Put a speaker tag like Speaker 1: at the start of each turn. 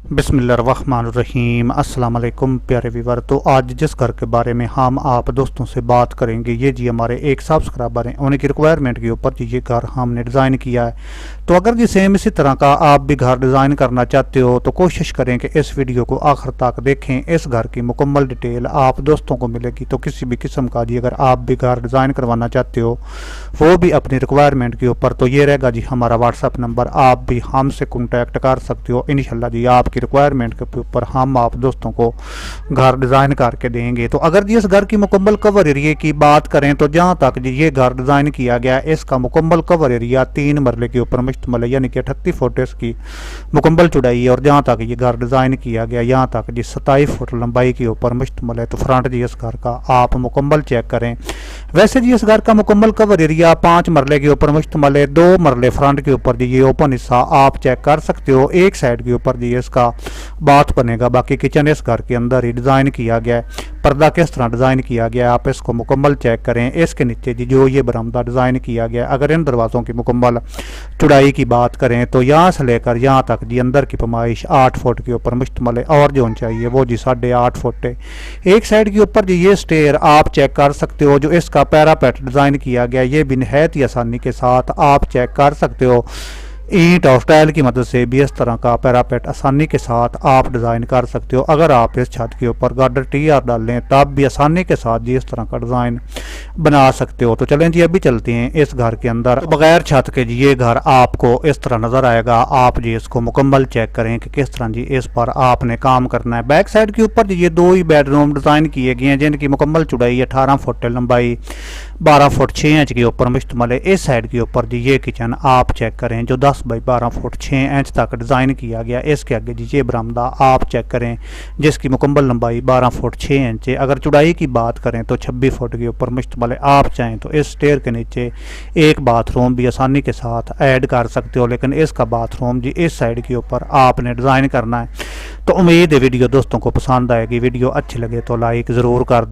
Speaker 1: बिस्मिल्लाहिर्रहमानिर्रहीम अस्सलाम वालेकुम प्यारे व्यूअर। तो आज जिस घर के बारे में हम आप दोस्तों से बात करेंगे ये जी हमारे एक सब्सक्राइबर हैं, उनकी रिक्वायरमेंट के ऊपर जी ये घर हमने डिज़ाइन किया है। तो अगर जी सेम इसी तरह का आप भी घर डिज़ाइन करना चाहते हो तो कोशिश करें कि इस वीडियो को आखिर तक देखें। इस घर की मुकम्मल डिटेल आप दोस्तों को मिलेगी। तो किसी भी किस्म का जी अगर आप भी घर डिज़ाइन करवाना चाहते हो वो भी अपनी रिक्वायरमेंट के ऊपर, तो ये रहेगा जी हमारा व्हाट्सअप नंबर, आप भी हमसे कॉन्टैक्ट कर सकते हो। इंशाल्लाह जी आपकी रिक्वायरमेंट के ऊपर हम आप दोस्तों को घर डिज़ाइन करके देंगे। तो अगर जी इस घर की मुकम्मल कवर एरिया की बात करें तो जहाँ तक जी ये घर डिज़ाइन किया गया है इसका मुकम्मल कवर एरिया 3 मरले के ऊपर मुश्तमिल है, यानी कि 38 फुट इसकी मुकम्मल चौड़ाई है। और जहाँ तक ये घर डिज़ाइन किया गया यहाँ तक जी 27 फुट लंबाई के ऊपर मुश्तमिल है। तो फ्रंट जी इस घर का आप मुकम्मल चेक करें। वैसे जी इस घर का मुकम्मल कवर एरिया 5 मरले के ऊपर मुश्तमिल है। 2 मरले फ्रंट के ऊपर जी ये ओपन हिस्सा आप चेक कर सकते हो। एक साइड के ऊपर जी इसका बाथ बनेगा, बाकी किचन इस घर के अंदर ही डिज़ाइन किया गया है। पर्दा किस तरह डिज़ाइन किया गया है आप इसको मुकम्मल चेक करें। इसके नीचे जी जो ये बरामदा डिज़ाइन किया गया है, अगर इन दरवाज़ों की मुकम्मल चौड़ाई की बात करें तो यहाँ से लेकर यहाँ तक जी अंदर की पैमाइश 8 फुट के ऊपर मुश्तमिल है और जो ऊंचाई है वो जी 8.5 फुट है। एक साइड के ऊपर जी ये स्टेयर आप चेक कर सकते हो। जो इसका पैरापेट डिज़ाइन किया गया ये भी निहायत ही आसानी के साथ आप चेक कर सकते हो। ईंट और टाइल की मदद से भी इस तरह का पैरापेट आसानी के साथ आप डिज़ाइन कर सकते हो। अगर आप इस छत के ऊपर गार्डर टीआर डाल लें तब भी आसानी के साथ जी इस तरह का डिज़ाइन बना सकते हो। तो चलें जी अभी चलते हैं इस घर के अंदर। बगैर छत के जी ये घर आपको इस तरह नज़र आएगा। आप जी इसको मुकम्मल चेक करें कि किस तरह जी इस पर आपने काम करना है। बैक साइड के ऊपर जी ये 2 ही बेडरूम डिज़ाइन किए गए हैं जिनकी मुकम्मल चौड़ाई 18 फुट लंबाई 12 फुट 6 इंच के ऊपर मुश्तमिल है। इस साइड के ऊपर जी ये किचन आप चेक करें जो 10 बाई 12 फुट 6 इंच तक डिज़ाइन किया गया। इसके आगे जी ये बरामदा आप चेक करें जिसकी मुकम्मल लंबाई 12 फुट 6 इंच है। अगर चौड़ाई की बात करें तो 26 फुट के ऊपर मुश्तमिल है। आप चाहें तो इस स्टेयर के नीचे एक बाथरूम भी आसानी के साथ ऐड कर सकते हो, लेकिन इसका बाथरूम जी इस साइड के ऊपर आपने डिज़ाइन करना है। तो उम्मीद है वीडियो दोस्तों को पसंद आएगी। वीडियो अच्छी लगे तो लाइक ज़रूर कर